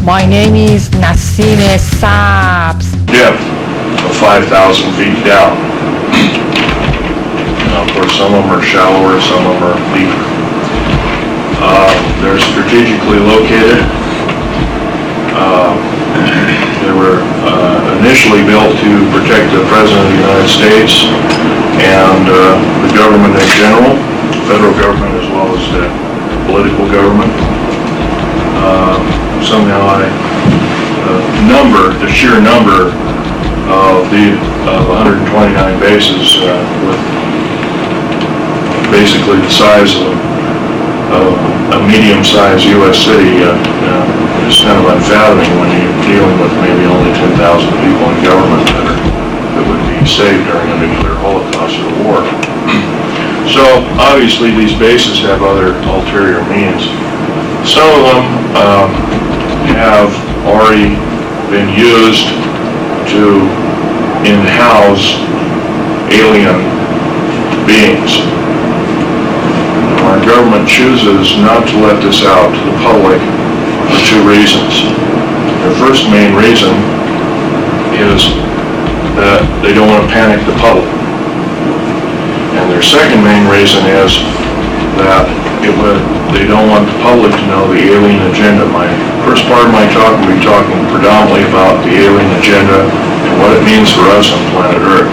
My name is Nassine Saps. Depth of 5,000 feet down. Now, of course, some of them are shallower, some of them are deeper. They're strategically located. They were initially built to protect the President of the United States and the government in general, federal government as well as the political government. Somehow the sheer number of 129 bases with basically the size of a medium-sized U.S. city is kind of unfathoming when you're dealing with maybe only 10,000 people in government that would be saved during a nuclear holocaust or war. So obviously these bases have other ulterior means. Some of them have already been used to in-house alien beings. Our government chooses not to let this out to the public for two reasons. Their first main reason is that they don't want to panic the public. And their second main reason is that they don't want the public to know the alien agenda. My first part of my talk will be talking predominantly about the alien agenda and what it means for us on planet Earth.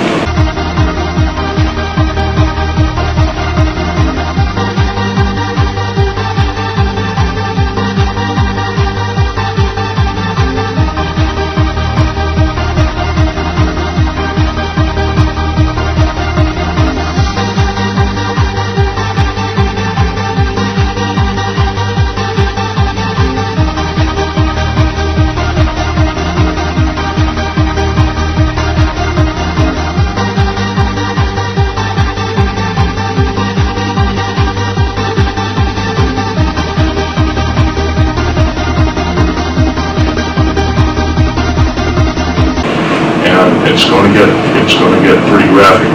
It's going to get pretty graphic.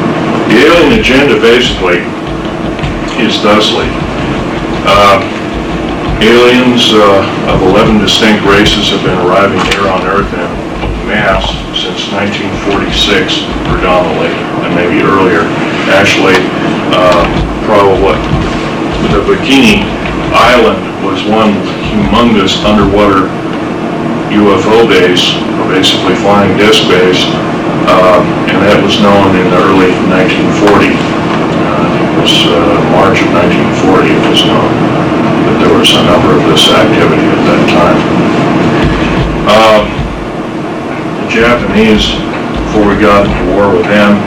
The alien agenda basically is thusly. Aliens of 11 distinct races have been arriving here on Earth in mass since 1946 predominantly, and maybe earlier. Actually, probably the Bikini Island was one humongous underwater UFO base, or basically flying disc base, and that was known in the early 1940s. I think it was March of 1940 it was known that there was a number of this activity at that time. The Japanese, before we got into war with them,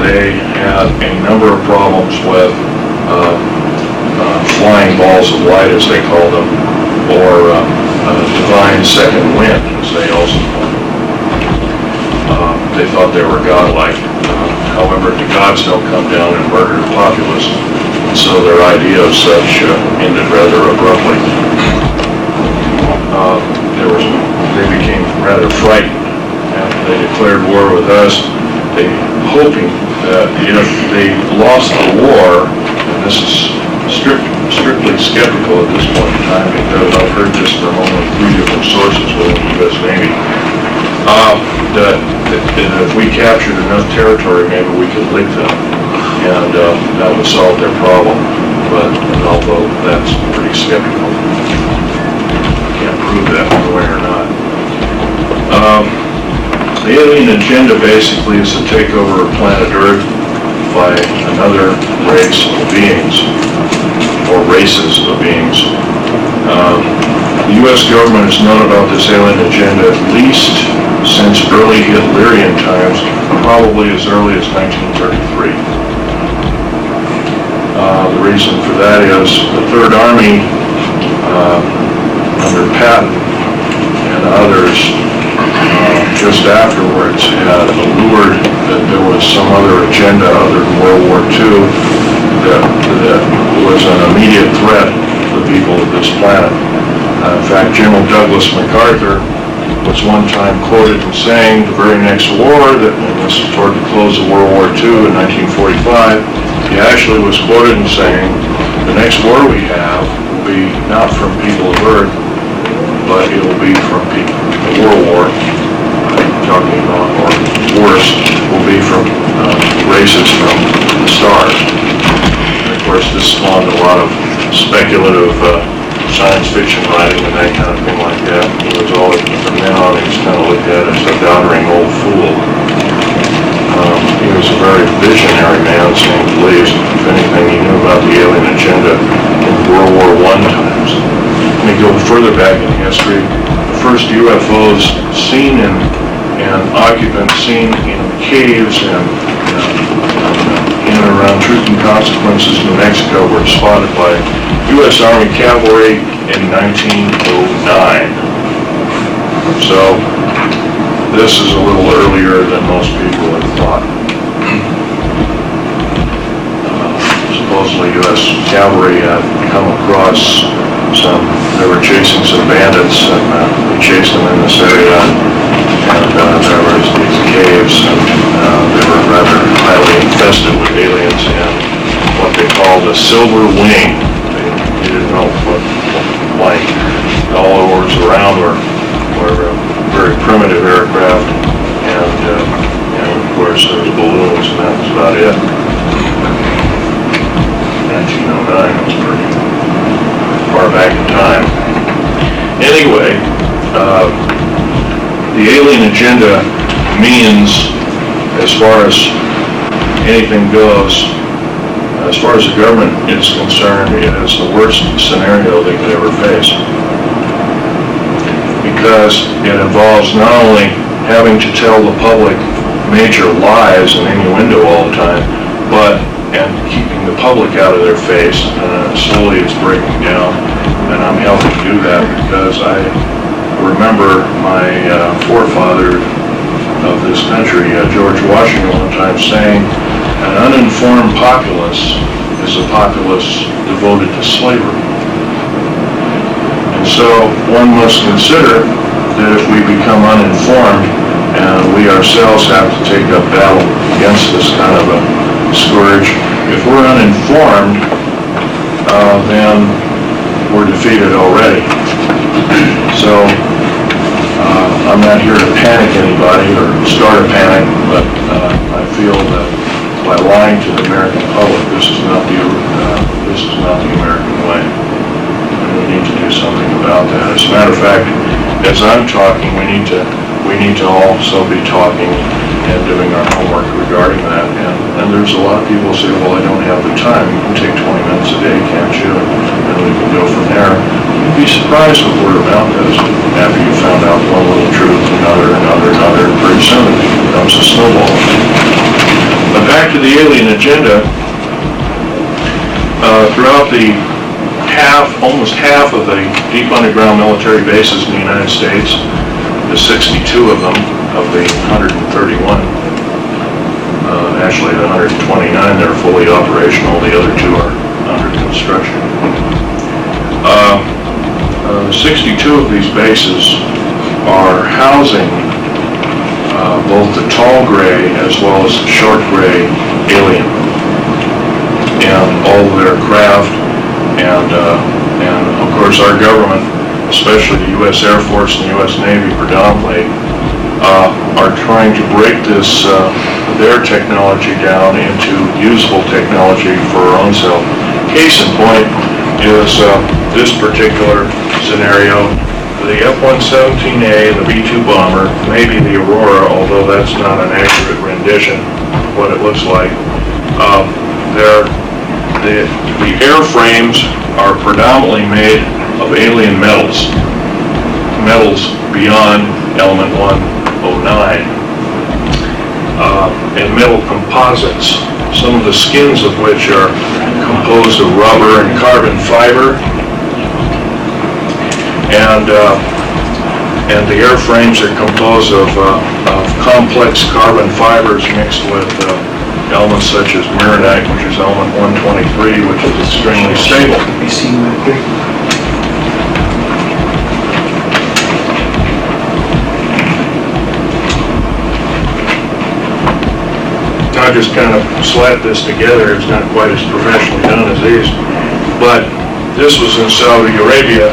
they had a number of problems with flying balls of light, as they called them, or divine second wind, as they also called them. They thought they were godlike. However, the gods don't come down and murder the populace, and so their idea of such ended rather abruptly. They became rather frightened after they declared war with us, hoping that if they lost the war, and this is strictly skeptical at this point in time because I've heard this from only 3 different sources within the U.S. Navy, that if we captured enough territory, maybe we could lick them, and that would solve their problem. But although that's pretty skeptical, can't prove that one way or not. The alien agenda basically is to take over planet Earth by another race of beings, or races of beings. The U.S. government has known about this alien agenda at least since early Hitlerian times, probably as early as 1933. The reason for that is the Third Army, under Patton and others, just afterwards had allured that there was some other agenda other than World War II that was an immediate threat to the people of this planet. In fact, General Douglas MacArthur was one time quoted in saying the very next war, and this is toward the close of World War II in 1945, he actually was quoted in saying, the next war we have will be not from people of Earth, but it will be from people. The World War, talking about, or worse, will be from races from the start. And of course, this spawned a lot of speculative science fiction writing and that kind of thing like that. He was always, from then on, he was kind of looked at as a doddering old fool. He was a very visionary man, seemed to believe. If anything, he knew about the alien agenda in World War I times. Let me go further back in history. The first UFOs seen and occupants seen in caves and in and around Truth and Consequences, New Mexico, were spotted by U.S. Army cavalry in 1909. So this is a little earlier than most people had thought. Supposedly U.S. cavalry had come across they were chasing some bandits, and we chased them in this area, and there was these caves, and they were rather highly infested with aliens, and what they called a silver wing. They didn't know what like. All that was around were very primitive aircraft, and of course there was balloons, and that was about it. 1909 was pretty far back in time. Anyway, the alien agenda means, as far as anything goes, as far as the government is concerned, it is the worst scenario they could ever face. Because it involves not only having to tell the public major lies and innuendo all the time, but keeping the public out of their face. Slowly it's breaking down, and I'm helping do that because I remember my forefather of this country, George Washington, one time saying, an uninformed populace is a populace devoted to slavery. And so one must consider that if we become uninformed and we ourselves have to take up battle against this kind of a scourge, if we're uninformed, then we're defeated already. So I'm not here to panic anybody or start a panic, but I feel that by lying to the American public, this is not the American way, and we need to do something about that. As a matter of fact, as I'm talking, we need to also be talking and doing our homework regarding that. And there's a lot of people who say, well, I don't have the time. You can take 20 minutes a day, can't you? And we can go from there. You'd be surprised what word of mouth does after you found out one little truth, another, and pretty soon it becomes a snowball. But back to the alien agenda. Throughout almost half of the deep underground military bases in the United States, the 62 of them, of the 131, actually the 129, they're fully operational, the other two are under construction. 62 of these bases are housing both the tall gray as well as the short gray alien, and all of their craft, and of course our government, especially the U.S. Air Force and the U.S. Navy predominantly, are trying to break their technology down into usable technology for our own self. Case in point is this particular scenario. The F-117A, the B-2 bomber, maybe the Aurora, although that's not an accurate rendition of what it looks like. The airframes are predominantly made of alien metals beyond element 109, and metal composites, some of the skins of which are composed of rubber and carbon fiber, and the airframes are composed of complex carbon fibers mixed with elements such as mironite, which is element 123, which is extremely stable. Be seen right there. I just kind of slapped this together. It's not quite as professionally done as these, but this was in Saudi Arabia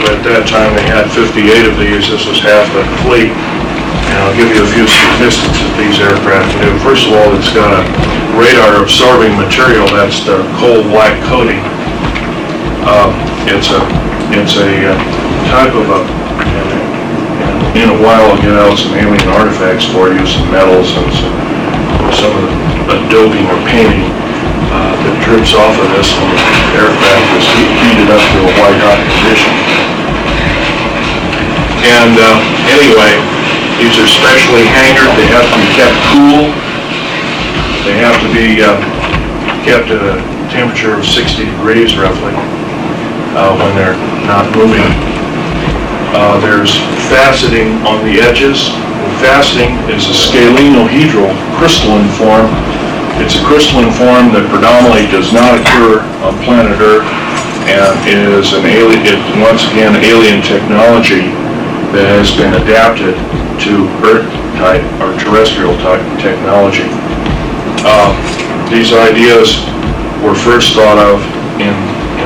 But at that time, they had 58 of these. This was half the fleet. And I'll give you a few statistics that these aircraft do. First of all, it's got a radar-absorbing material. That's the coal black coating. It's a type of a, in a while I'll get out some alien artifacts for you, some metals and some of the doping or painting that drips off of this when the aircraft is heated up to a white hot condition. And anyway, these are specially hangared. They have to be kept cool. They have to be kept at a temperature of 60 degrees roughly when they're not moving. There's faceting on the edges. Faceting is a scalenohedral crystalline form. It's a crystalline form that predominantly does not occur on planet Earth and is an alien, once again, alien technology that has been adapted to Earth-type or terrestrial-type technology. These ideas were first thought of in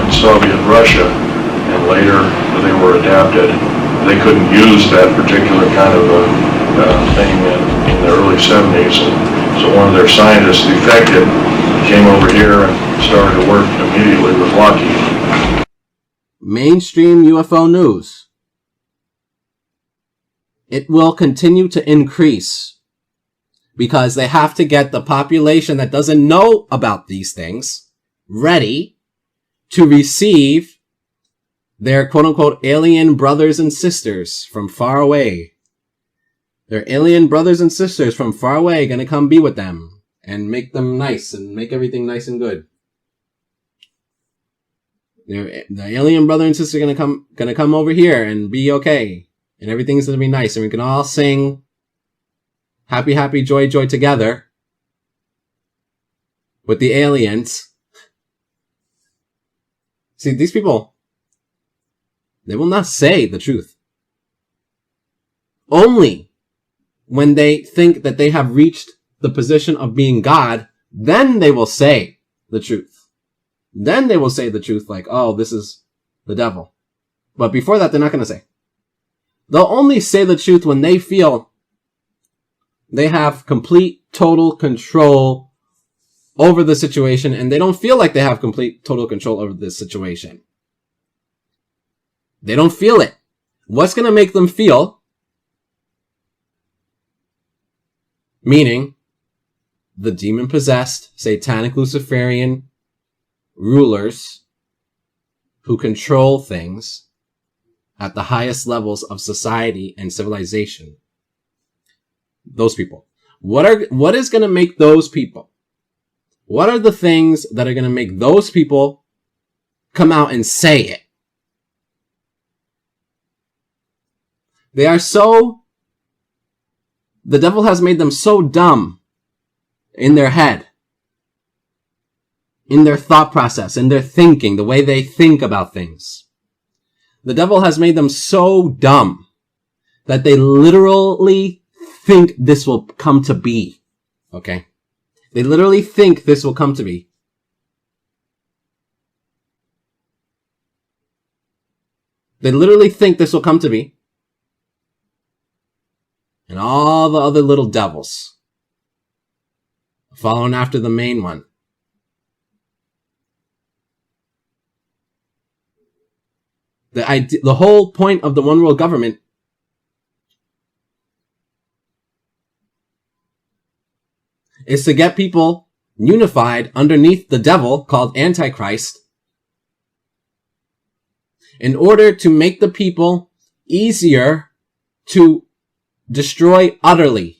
Soviet Russia, and later they were adapted. They couldn't use that particular kind of thing in the early 70s, and so one of their scientists defected, came over here and started to work immediately with Lockheed. Mainstream UFO news. It will continue to increase because they have to get the population that doesn't know about these things ready to receive their quote-unquote alien brothers and sisters from far away. Their alien brothers and sisters from far away gonna come be with them and make them nice and make everything nice and good. The alien brother and sister gonna come over here and be okay. And everything's gonna be nice and we can all sing happy, happy, joy, joy together with the aliens. See, these people, they will not say the truth. Only when they think that they have reached the position of being God, then they will say the truth. Then they will say the truth like, oh, this is the devil. But before that, they're not going to say. They'll only say the truth when they feel they have complete, total control over the situation, and they don't feel like they have complete, total control over this situation. They don't feel it. What's going to make them feel? Meaning, the demon-possessed, satanic Luciferian rulers who control things at the highest levels of society and civilization. Those people. What is going to make those people? What are the things that are going to make those people come out and say it? They are so... The devil has made them so dumb in their head, in their thought process, in their thinking, the way they think about things. The devil has made them so dumb that they literally think this will come to be. Okay? They literally think this will come to be. They literally think this will come to be. And all the other little devils following after the main one. The whole point of the one world government is to get people unified underneath the devil called Antichrist in order to make the people easier to destroy utterly.